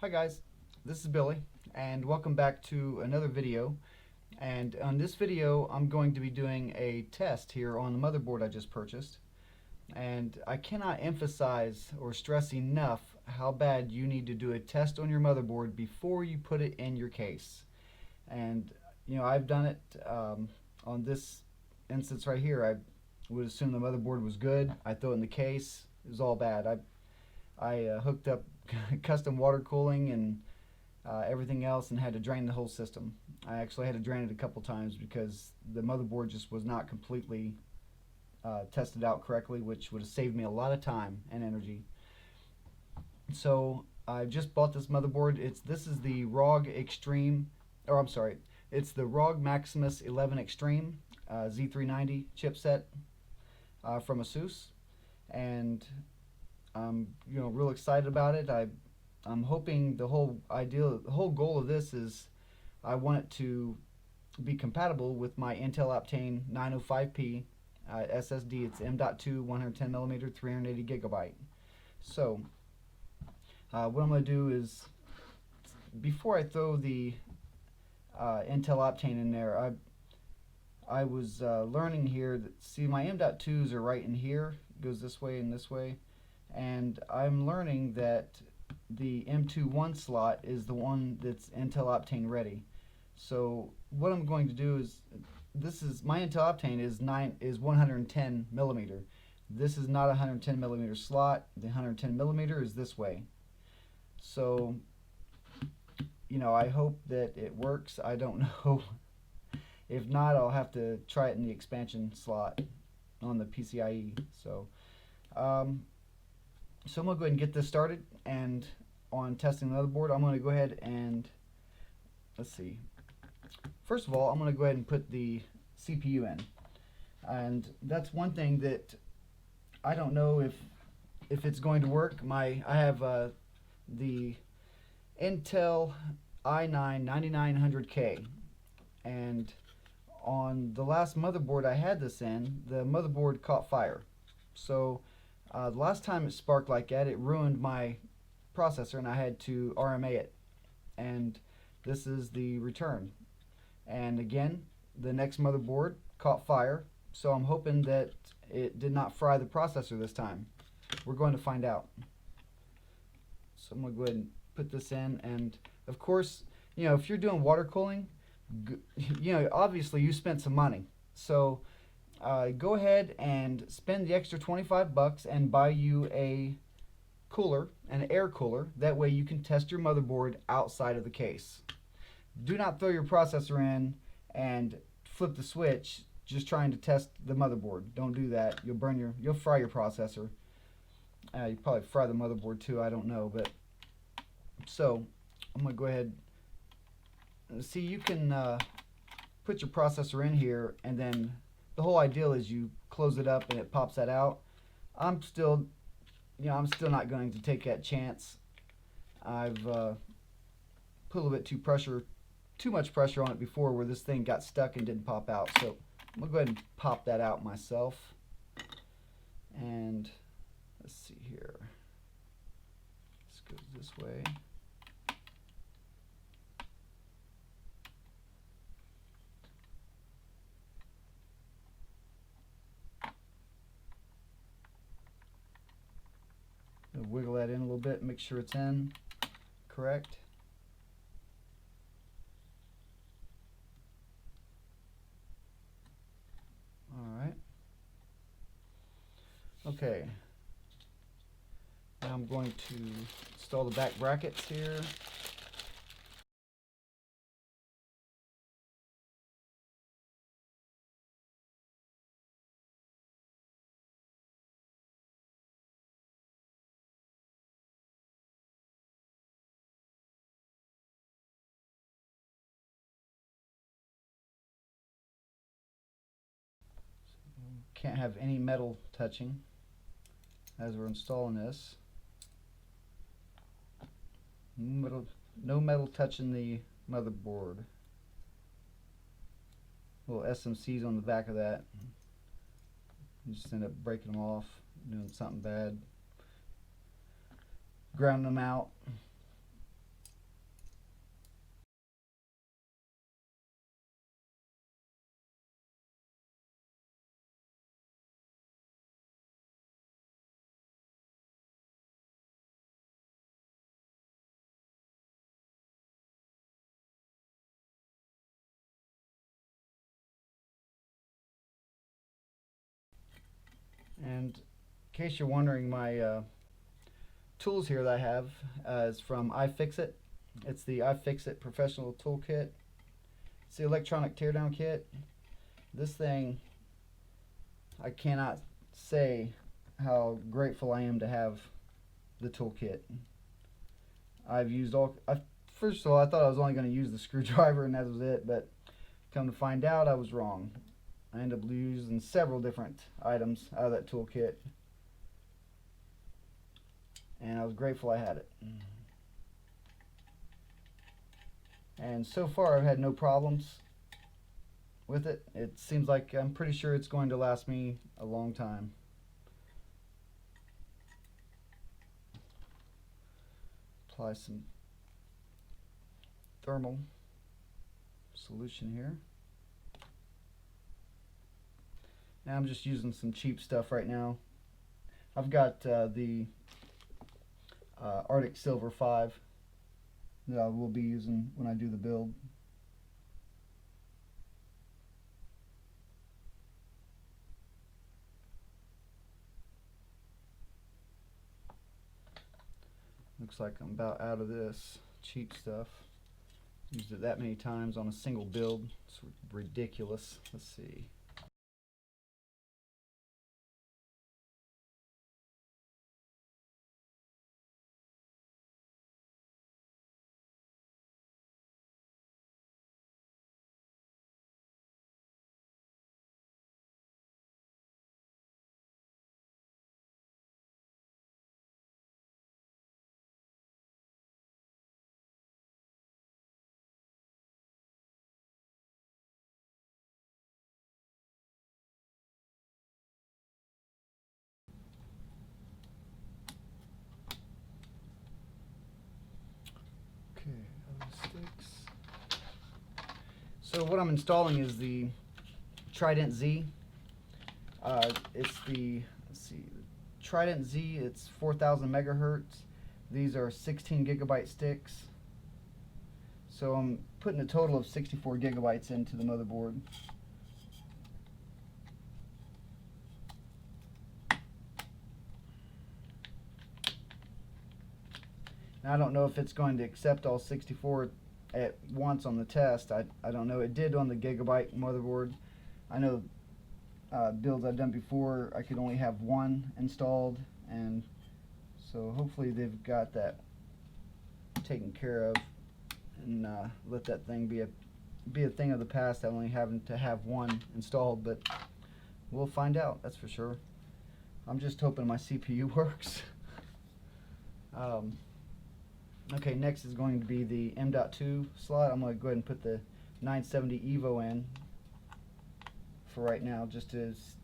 Hi guys, this is Billy and welcome back to another video. And on this video I'm going to be doing a test here on the motherboard I just purchased. And I cannot emphasize or stress enough how bad you need to do a test on your motherboard before you put it in your case. And I've done it on this instance right here. I would assume the motherboard was good. I throw it in the case. It was all bad. I hooked up custom water cooling and everything else and had to drain the whole system. I actually had to drain it a couple times because the motherboard just was not completely tested out correctly, which would have saved me a lot of time and energy. So I just bought this motherboard. This is the ROG Extreme, or I'm sorry, it's the ROG Maximus 11 Extreme Z390 chipset from Asus, and I'm real excited about it. I'm hoping the whole goal of this is I want it to be compatible with my Intel Optane 905p SSD. It's M.2 110mm 380 gigabyte. So what I'm going to do is, before I throw the Intel Optane in there, I was learning here that, see, my M.2s are right in here. It goes this way and this way. And I'm learning that the M.2 slot is the one that's Intel Optane ready. So what I'm going to do is, my Intel Optane is 110 millimeter. This is not a 110 millimeter slot. The 110 millimeter is this way. So I hope that it works. I don't know. If not, I'll have to try it in the expansion slot on the PCIe. So I'm going to go ahead and get this started. And on testing the motherboard, I'm going to go ahead and, let's see. First of all, I'm going to go ahead and put the CPU in. And that's one thing that I don't know if it's going to work. I have the Intel i9 9900K. And on the last motherboard I had this in, the motherboard caught fire. So the last time it sparked like that, it ruined my processor and I had to RMA it. And this is the return. And again, the next motherboard caught fire, so I'm hoping that it did not fry the processor this time. We're going to find out. So I'm going to go ahead and put this in. And of course, if you're doing water cooling, obviously you spent some money. So go ahead and spend the extra 25 bucks and buy you a cooler, an air cooler. That way you can test your motherboard outside of the case. Do not throw your processor in and flip the switch just trying to test the motherboard. Don't do that. You'll fry your processor. You probably fry the motherboard too, I don't know. But so I'm going to go ahead. See, you can put your processor in here, and then the whole idea is you close it up and it pops that out. I'm still not going to take that chance. I've put a little bit too much pressure on it before, where this thing got stuck and didn't pop out. So I'm gonna go ahead and pop that out myself. And let's see here. This goes this way. Wiggle that in a little bit, make sure it's in correct. Alright. Okay. Now I'm going to install the back brackets here. Can't have any metal touching as we're installing this. No metal touching the motherboard. Little SMCs on the back of that. You just end up breaking them off, doing something bad. Ground them out. And in case you're wondering, my tools here that I have is from iFixit. It's the iFixit Professional Toolkit. It's the electronic teardown kit. This thing, I cannot say how grateful I am to have the toolkit. I've used first of all, I thought I was only going to use the screwdriver and that was it, but come to find out I was wrong. I ended up using several different items out of that toolkit, and I was grateful I had it. And so far I've had no problems with it. It seems like I'm pretty sure it's going to last me a long time. Apply some thermal solution here. Now I'm just using some cheap stuff right now. I've got the Arctic Silver 5 that I will be using when I do the build. Looks like I'm about out of this cheap stuff. Used it that many times on a single build. It's ridiculous. Let's see. Sticks. So what I'm installing is the Trident Z. It's the, let's see, Trident Z. It's 4,000 megahertz. These are 16 gigabyte sticks. So I'm putting a total of 64 gigabytes into the motherboard. Now, I don't know if it's going to accept all 64 at once on the test. I don't know. It did on the gigabyte motherboard. I know builds I've done before, I could only have one installed, and so hopefully they've got that taken care of and let that thing be a thing of the past, only having to have one installed. But we'll find out, that's for sure. I'm just hoping my CPU works. Okay, next is going to be the M.2 slot. I'm going to go ahead and put the 970 Evo in for right now, just as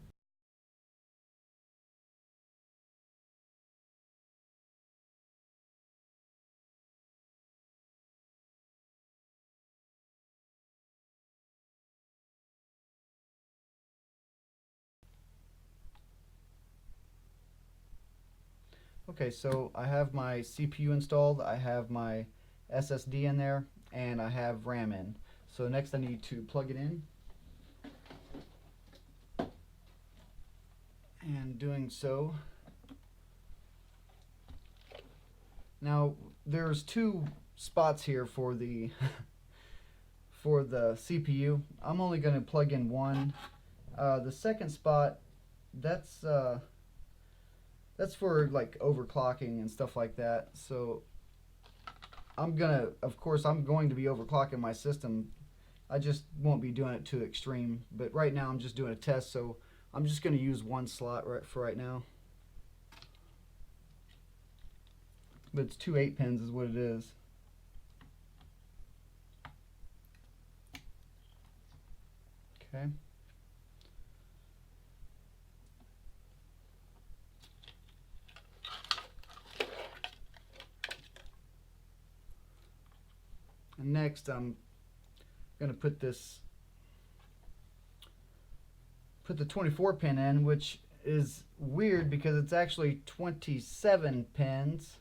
okay, so I have my CPU installed, I have my SSD in there, and I have RAM in. So next I need to plug it in. And doing so, now there's two spots here for the for the CPU. I'm only going to plug in one. The second spot, that's for like overclocking and stuff like that. So of course I'm going to be overclocking my system. I just won't be doing it too extreme. But right now I'm just doing a test, so I'm just going to use one slot for right now. But it's two 8-pins is what it is. Okay. And next I'm going to put the 24 pin in, which is weird because it's actually 27 pins.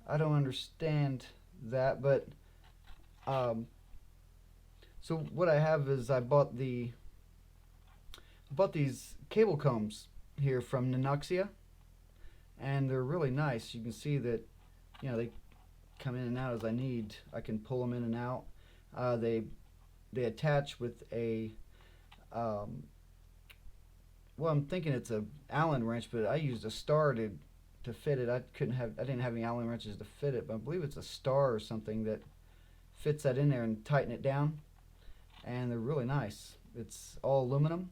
I don't understand that, but so what I have is I bought these cable combs here from Nanoxia, and they're really nice. You can see that, you know, they come in and out as I need. I can pull them in and out. They attach with a well, I'm thinking it's a Allen wrench, but I used a star to fit it. I didn't have any Allen wrenches to fit it, but I believe it's a star or something that fits that in there and tighten it down. And they're really nice. It's all aluminum,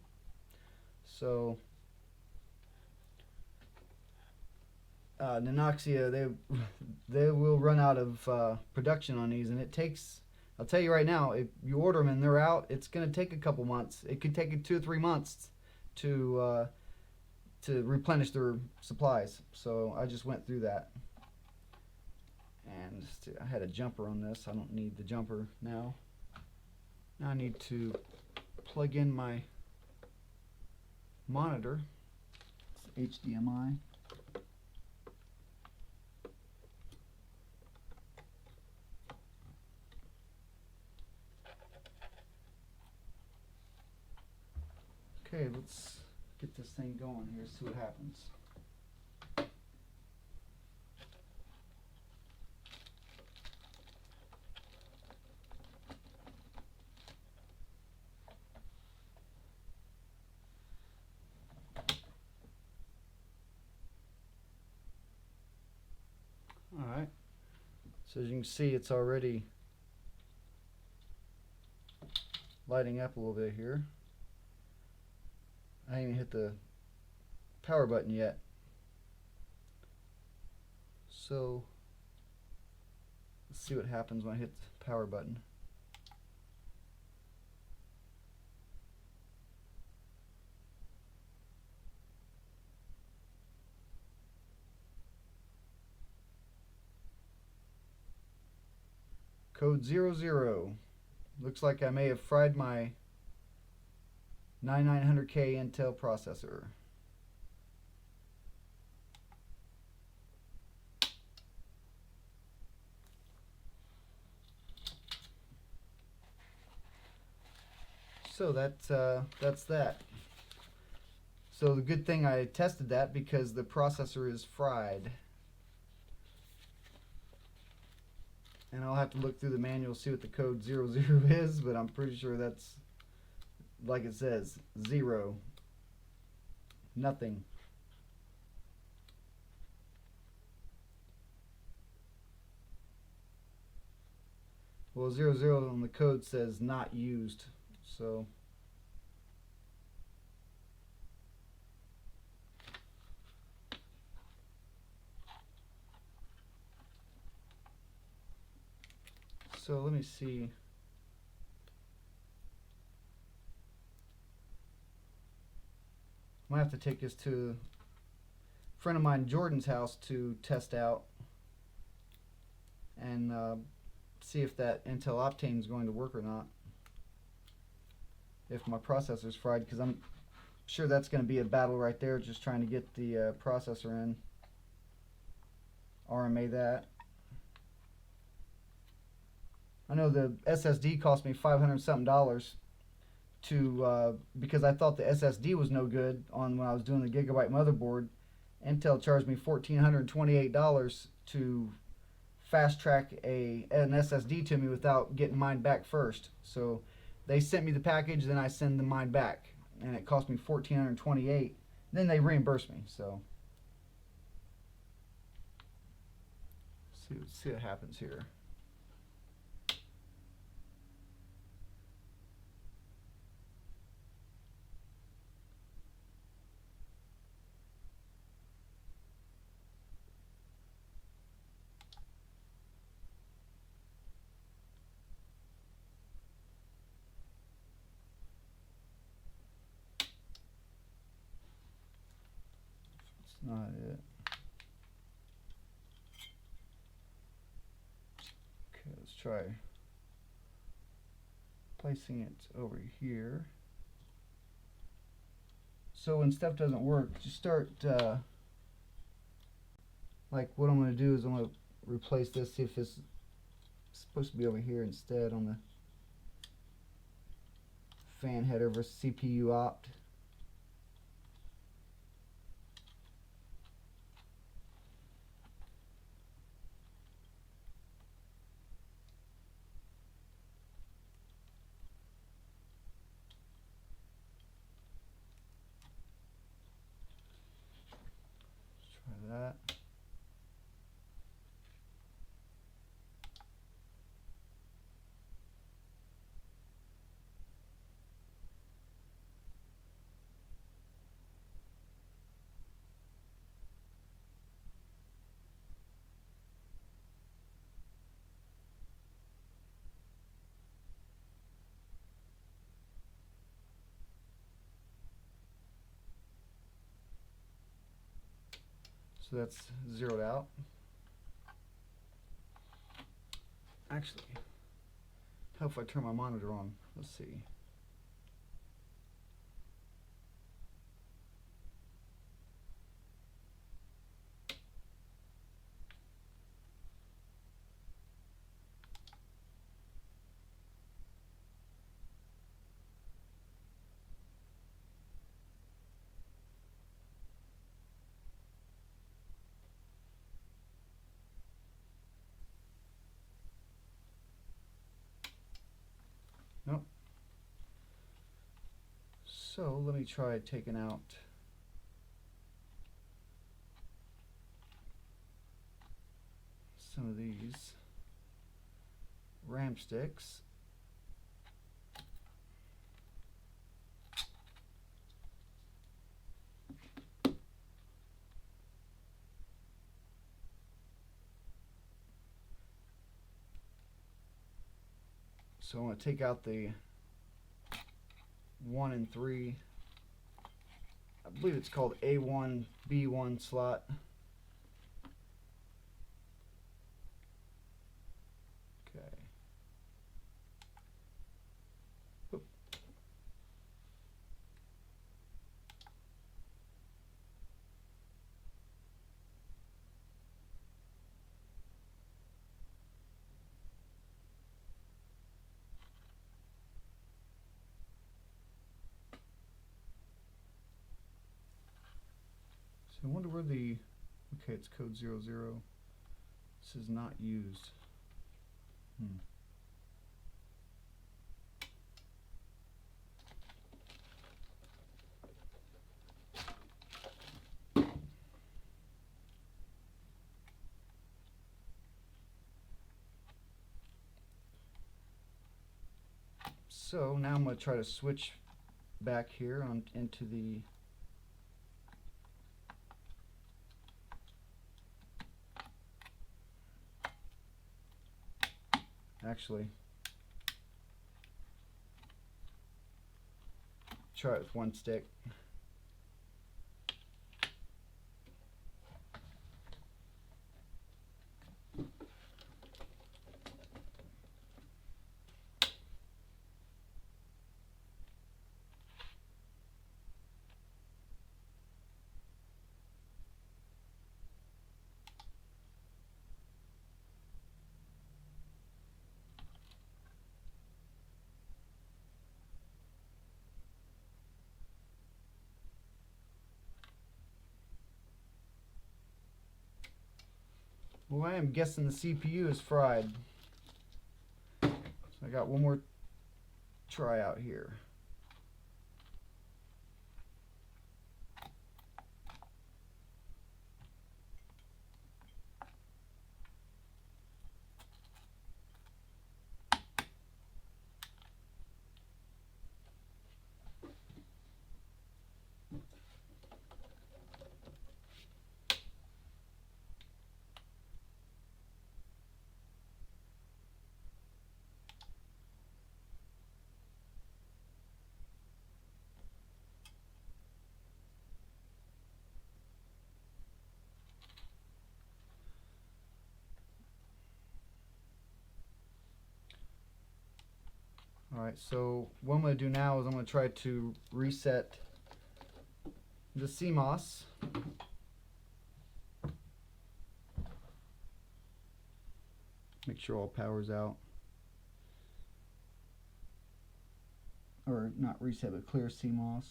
so Nanoxia, they will run out of production on these, and it takes, I'll tell you right now, if you order them and they're out, it's going to take a couple months. It could take 2 or 3 months to replenish their supplies. So I just went through that, and I had a jumper on this. I don't need the jumper now. Now I need to plug in my monitor. It's HDMI. Okay, let's get this thing going here, see what happens. Alright, so as you can see, it's already lighting up a little bit here. I haven't even hit the power button yet. So let's see what happens when I hit the power button. Code 00. Looks like I may have fried my 9900K Intel processor. So that's that. So the good thing I tested that, because the processor is fried. And I'll have to look through the manual, see what the code 00 is, but I'm pretty sure that's, like it says, 0, nothing. Well, 00 on the code says not used, so let me see. I might have to take this to a friend of mine, Jordan's house, to test out and see if that Intel Optane is going to work or not. If my processor's fried, because I'm sure that's going to be a battle right there, just trying to get the processor in. RMA that. I know the SSD cost me $500 something to because I thought the SSD was no good on when I was doing the gigabyte motherboard. Intel charged me $1,428 to fast track an SSD to me without getting mine back first. So they sent me the package, then I send the mine back, and it cost me $1,428. Then they reimbursed me. So see what happens here. Not it. Okay, let's try placing it over here. So when stuff doesn't work, just start like what I'm going to do is I'm going to replace this, see if it's supposed to be over here instead on the fan header versus CPU opt. So that's zeroed out. Actually, how if I turn my monitor on? Let's see. Nope. So let me try taking out some of these RAM sticks. So I'm going to take out the 1 and 3, I believe it's called A1, B1 slot. Okay. Oop. So I wonder where the, okay, it's code 00. This is not used. So now I'm going to try to switch back here on into the actually try it with one stick. Well, I am guessing the CPU is fried. So I got one more try out here. Alright, so what I'm going to do now is I'm going to try to reset the CMOS. Make sure all power's out. Or not reset, but clear CMOS.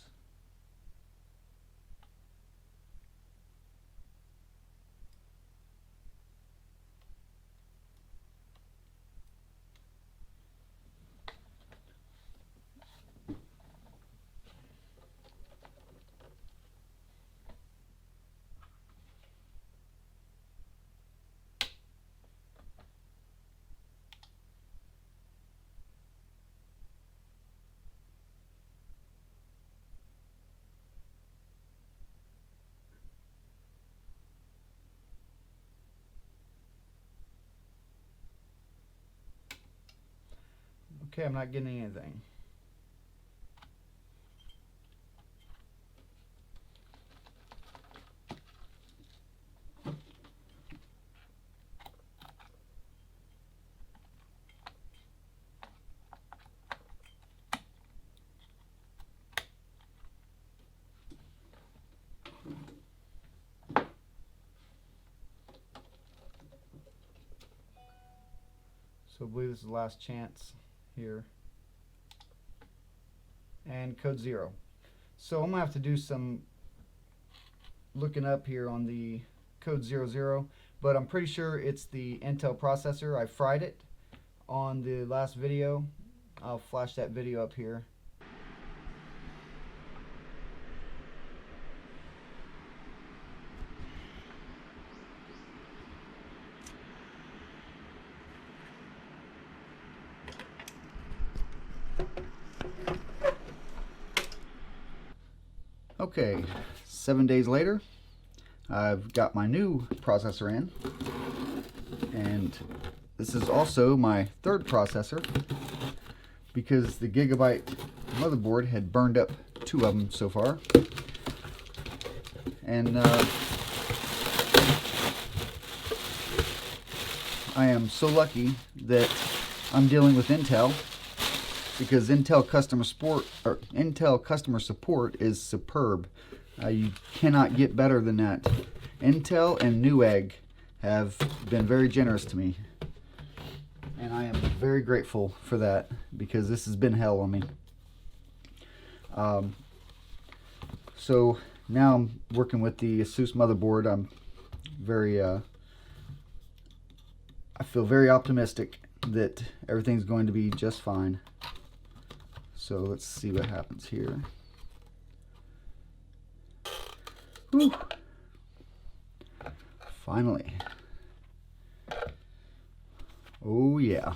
Okay, I'm not getting anything. So I believe this is the last chance here. And code 0. So I'm going to have to do some looking up here on the code 00, but I'm pretty sure it's the Intel processor. I fried it on the last video. I'll flash that video up here. Okay, 7 days later, I've got my new processor in, and this is also my third processor because the Gigabyte motherboard had burned up 2 of them so far. And I am so lucky that I'm dealing with Intel, because Intel customer support is superb. You cannot get better than that. Intel and Newegg have been very generous to me, and I am very grateful for that, because this has been hell on me. So now I'm working with the Asus motherboard. I'm very I feel very optimistic that everything's going to be just fine. So let's see what happens here. Whew. Finally. Oh yeah.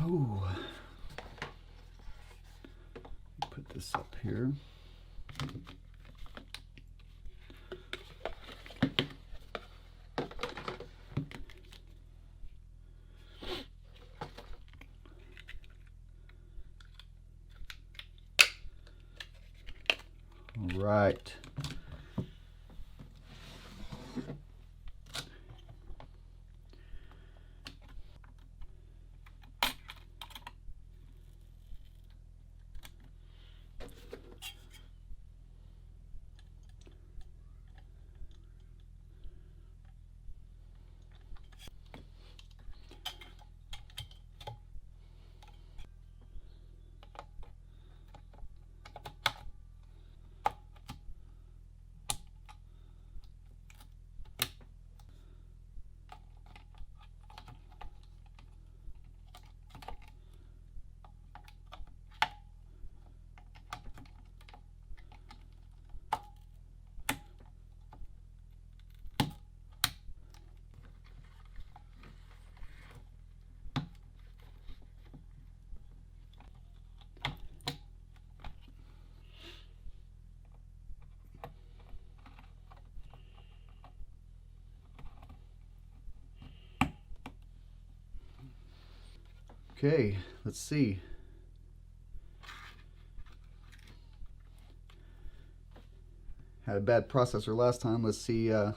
Oh. Put this up here. All right. Okay, let's see. Had a bad processor last time. Let's see the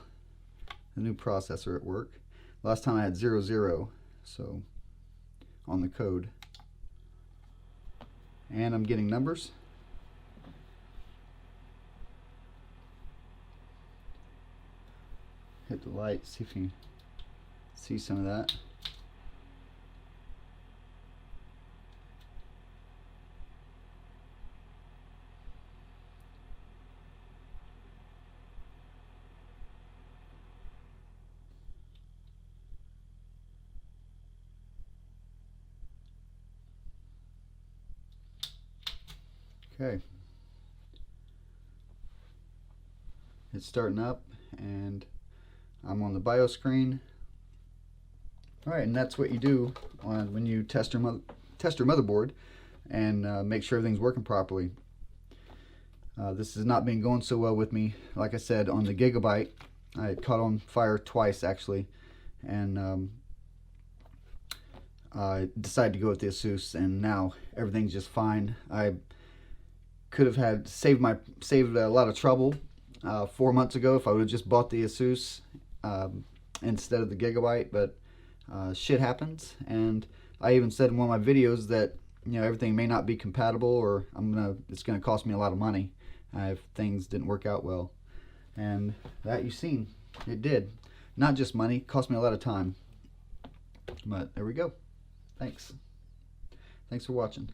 new processor at work. Last time I had 00, so on the code. And I'm getting numbers. Hit the light, see if you can see some of that. Okay, it's starting up and I'm on the BIOS screen. Alright, and that's what you do when you test your motherboard and make sure everything's working properly. This has not been going so well with me. Like I said, on the Gigabyte, I caught on fire twice actually, and I decided to go with the Asus, and now everything's just fine. I could have saved a lot of trouble 4 months ago if I would have just bought the Asus instead of the Gigabyte, but shit happens, and I even said in one of my videos that everything may not be compatible, or it's gonna cost me a lot of money if things didn't work out well. And that you've seen, it did. Not just money, it cost me a lot of time. But there we go. Thanks for watching.